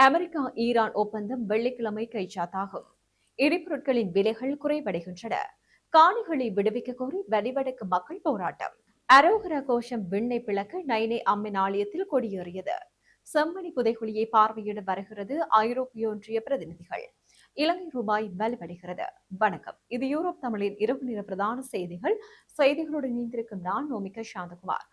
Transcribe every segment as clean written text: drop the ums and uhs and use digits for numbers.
America Iran ஒப்பந்தம் வெள்ளிக்கிழமை கைச்சாத்தாகும். எரிபொருட்களின் விலைகள் குறைவடைகின்றன. காணிகளை விடுவிக்க கோரி வலிவடக்கு மக்கள் போராட்டம். அரோகரா கோஷம் விண்ணை பிளக்க நைனே அம்மன் ஆலயத்தில் கொடியேறியது. செம்மணி புதைகுழியை பார்வையிட வருகிறது ஐரோப்பிய ஒன்றிய பிரதிநிதிகள். இலங்கை ரூபாய் வலுவடைகிறது. வணக்கம், இது யூரோப் தமிழின் இரவு நேர பிரதான செய்திகள். செய்திகளுடன் இணைந்திருக்கும் நான் நோமிகா சாந்தகுமார்.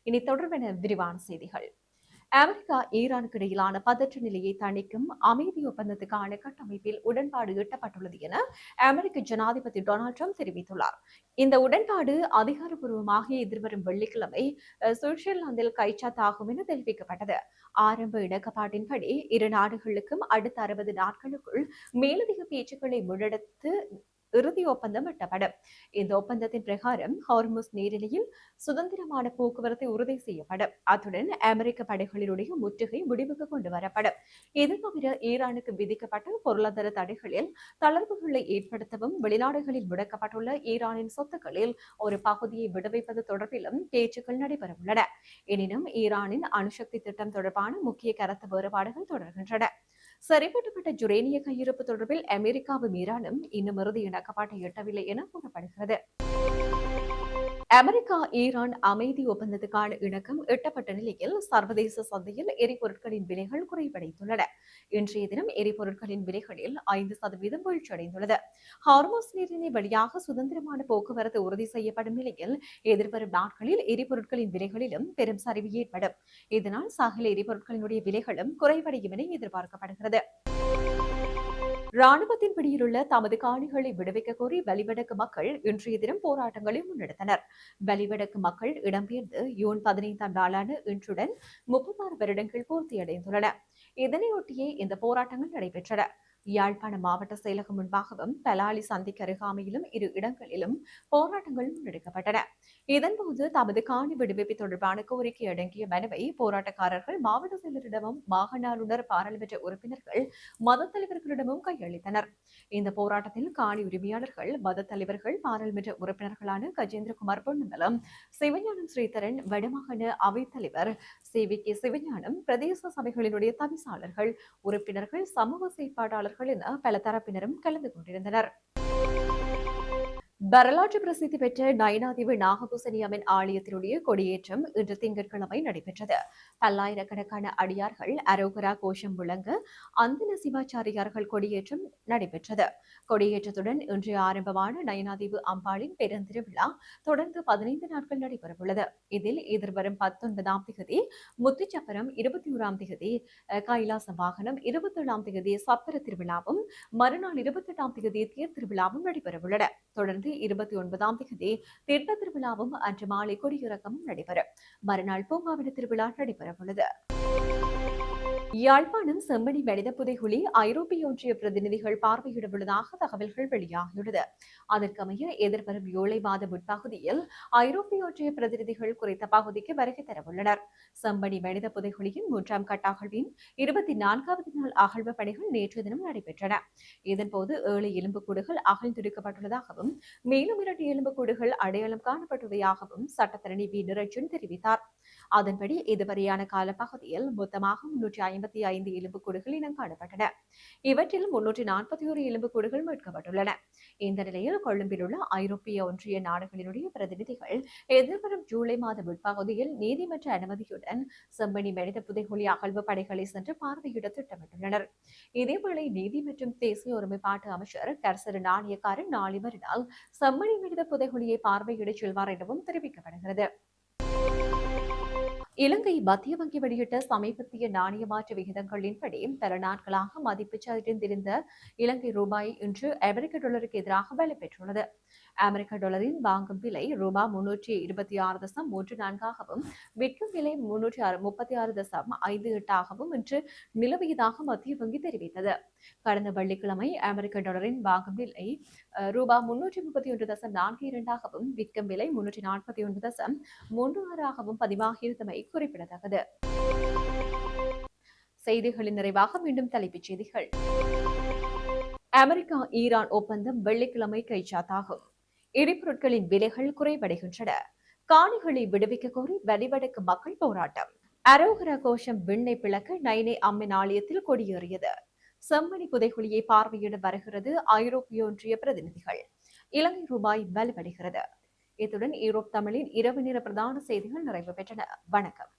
இனி தொடர்பான விரிவான செய்திகள். அமெரிக்கா ஈரானுக்கு இடையிலான பதற்ற நிலையை தணிக்கும் அமைதி ஒப்பந்தத்துக்கான கட்டமைப்பில் உடன்பாடு எட்டப்பட்டுள்ளது என அமெரிக்க ஜனாதிபதி டொனால்டு டிரம்ப் தெரிவித்துள்ளார். இந்த உடன்பாடு அதிகாரப்பூர்வமாக எதிர்வரும் வெள்ளிக்கிழமை சுவிட்சர்லாந்தில் கைச்சாத்தாகும் என தெரிவிக்கப்பட்டது. ஆரம்ப இணக்கப்பாட்டின்படி இரு நாடுகளுக்கும் அடுத்த 60 நாட்களுக்குள் மேலதிக பேச்சுக்களை முன்னெடுத்து இறுதி ஒப்பந்தம் எட்டப்படும். இந்த ஒப்பந்தத்தின் பிரகாரம் ஹார்முஸ் நீரிணையில் சுதந்திரமான போக்குவரத்தை உறுதி செய்யப்படும். அத்துடன் அமெரிக்க படைகளினுடைய முற்றுகை முடிவுக்கு கொண்டு வரப்படும். இது தவிர ஈரானுக்கு விதிக்கப்பட்ட பொருளாதார தடைகளில் தளர்வுகளை ஏற்படுத்தவும் வெளிநாடுகளில் முடக்கப்பட்டுள்ள ஈரானின் சொத்துக்களில் ஒரு பகுதியை விடுவிப்பது தொடர்பிலும் பேச்சுக்கள் நடைபெறவுள்ளன. எனினும் ஈரானின் அணுசக்தி திட்டம் தொடர்பான முக்கிய கருத்து வேறுபாடுகள் தொடர்கின்றன. சரிபட்டப்பட்ட யுரேனிய கையிருப்பு தொடர்பில் அமெரிக்காவும் ஈரானும் இன்னும் இறுதி இணக்கப்பாட்டை எட்டவில்லை என கூறப்படுகிறது. அமெரிக்கா ஈரான் அமைதி ஒப்பந்தத்துக்கான இணக்கம் எட்டப்பட்ட நிலையில் சர்வதேச சந்தையில் எரிபொருட்களின் விலைகள் குறைவடைந்துள்ளன. இன்றைய தினம் எரிபொருட்களின் விலைகளில் 5% வீழ்ச்சியடைந்துள்ளது. ஹார்முஸ் நீரிணை வழியாக சுதந்திரமான போக்குவரத்து உறுதி செய்யப்படும் நிலையில் எதிர்வரும் நாட்களில் எரிபொருட்களின் விலைகளிலும் பெரும் சரிவு ஏற்படும். இதனால் சகல எரிபொருட்களினுடைய விலைகளும் குறைவடையும் என எதிர்பார்க்கப்படுகிறது. ராணுவத்தின் பிடியிலுள்ள தமது காணிகளை விடுவிக்க கோரி வலிவடக்கு மக்கள் இன்றைய தினம் போராட்டங்களை முன்னெடுத்தனர். வலிவடக்கு மக்கள் இடம்பெயர்ந்து ஜூன் 15ஆம் நாளான இன்றுடன் 36 வருடங்கள் பூர்த்தியடைந்துள்ளன. இதனையொட்டியே இந்த போராட்டங்கள் நடைபெற்றன. யாழ்ப்பாண மாவட்ட செயலகம் முன்பாகவும் பலாலி சந்திக்கு அருகாமையிலும் இரு இடங்களிலும் போராட்டங்கள் முன்னெடுக்கப்பட்டன. இதன்போது தமது காணி விடுவிப்பு தொடர்பான கோரிக்கை அடங்கிய மனுவை போராட்டக்காரர்கள் மாவட்ட செயலரிடமும் மாகாண ஆளுநர் பாராளுமன்ற உறுப்பினர்கள் மத தலைவர்களிடமும் கையளித்தனர். இந்த போராட்டத்தில் காணி உரிமையாளர்கள் மத தலைவர்கள் பாராளுமன்ற உறுப்பினர்களான கஜேந்திரகுமார் பொன்னம்பலம், சிவஞானம் ஸ்ரீதரன், வடமாகாண அவைத்தலைவர் CVK சிவஞானம், பிரதேச சபைகளினுடைய தவிசாளர்கள், உறுப்பினர்கள், சமூக செயற்பாட்டாளர்கள் என பல தரப்பினரும் கலந்து கொண்டிருந்தனர். வரலாற்று பிரசித்தி பெற்ற நயினாதீவு நாகபூசணி அம்மன் ஆலயத்தினுடைய கொடியேற்றம் இன்று திங்கட்கிழமை நடைபெற்றது. பல்லாயிரக்கணக்கான அடியார்கள் அரோகரா கோஷம் முழங்க அந்தன சிவாச்சாரியார்கள் கொடியேற்றம் நடைபெற்றது. கொடியேற்றத்துடன் இன்று ஆரம்பமான நயினாதீவு அம்பாளின் பெருந்திருவிழா தொடர்ந்து 15 நாட்கள் நடைபெறவுள்ளது. இதில் எதிர்வரும் 19ஆம் திகதி முத்துச்சப்பரம், 21ஆம் திகதி கைலாச வாகனம், 27ஆம் திகதி சப்பர திருவிழாவும் மறுநாள் 28ஆம் திகதி தேர் திருவிழாவும் நடைபெறவுள்ளன. தொடர்ந்து 29ஆம் திகதி திட்ட திருவிழாவும் அன்று மாலை கொடியிறக்கமும் நடைபெறும். மறுநாள் பூங்காவன திருவிழா நடைபெறவுள்ளது. யாழ்ப்பாணம் செம்மணி மனித புதைகுழி ஐரோப்பிய ஒன்றிய பிரதிநிதிகள் பார்வையிடவுள்ளதாக தகவல்கள் வெளியாகியுள்ளது. அதற்கமைய எதிர்வரும் ஜூலை மாத முற்பகுதியில் ஐரோப்பிய ஒன்றிய பிரதிநிதிகள் குறித்த பகுதிக்கு வருகை தரவுள்ளனர். செம்மணி மனித புதைகுழியின் 3ஆம் கட்ட அகழ்வின் 24வது நாள் அகழ்வு பணிகள் நேற்று தினம் நடைபெற்றன. இதன்போது 7 எலும்புக்கூடுகள் அகழ்ந்தெடுக்கப்பட்டுள்ளதாகவும் மேலும் 2 எலும்புக்கூடுகள் அடையாளம் காணப்பட்டுள்ளதாகவும் சட்டத்தரணி வி நிரஞ்சன் தெரிவித்தார். அதன்படி இதுவரையான காலப்பகுதியில் மொத்தமாக 355 எலும்புக்கூடுகள் இனம் காணப்பட்டன. இவற்றில் 341 எலும்புக்கூடுகள் மீட்கப்பட்டுள்ளன. இந்த நிலையில் கொழும்பில் உள்ள ஐரோப்பிய ஒன்றிய நாடுகளினுடைய பிரதிநிதிகள் எதிர்வரும் ஜூலை மாத முற்பகுதியில் நீதிமன்ற அனுமதியுடன் செம்மணி மனித புதைகுழி அகழ்வு பணிகளை சென்று பார்வையிட திட்டமிட்டுள்ளனர். இதேவேளை நீதி மற்றும் தேசிய ஒருமைப்பாட்டு அமைச்சர் கர்சரு நாணயக்காரன் நாளை மறுநாள் செம்மணி மனித புதைகுழியை பார்வையிட செல்வார் எனவும் தெரிவிக்கப்படுகிறது. இலங்கை மத்திய வங்கி வெளியிட்ட சமீபத்திய நாணய மாற்று விகிதங்களின்படி பல நாட்களாக மதிப்பு சரிந்திருந்த இலங்கை ரூபாய் இன்று அமெரிக்க டாலருக்கு எதிராக வலுப்பெற்றுள்ளது. அமெரிக்க டாலரின் வாங்கும் விலை ரூபாய் 326.34ஆகவும் விற்கும் விலை 336.58ஆகவும் இன்று நிலவியதாக மத்திய வங்கி தெரிவித்தது. கடந்த வெள்ளிக்கிழமை அமெரிக்க டாலரின் வாங்கும் விலை ரூபாய் 331.42ஆகவும் விற்கும் விலை 349.36ஆகவும் பதிவாகியிருந்தமை குறிப்பிடத்தக்கது. செய்திகளின் நிறைவாக மீண்டும் தலைப்புச் செய்திகள். அமெரிக்கா ஈரான் ஒப்பந்தம் வெள்ளிக்கிழமை கைச்சாத்தாகும். எரிபொருட்களின் விலைகள் குறைவடைகின்றன. காணிகளை விடுவிக்க கோரி வலிவடக்கு மக்கள் போராட்டம். அரோகர கோஷம் விண்ணை பிளக்க நைனே அம்மன் ஆலயத்தில் கொடியேறியது. செம்மணி புதைகுழியை பார்வையிட வருகிறது ஐரோப்பிய ஒன்றிய பிரதிநிதிகள். இலங்கை ரூபாய் வலுவடைகிறது. இத்துடன் ஈரோப் தமிழின் இரவு நேர பிரதான செய்திகள் நிறைவு பெற்றன. வணக்கம்.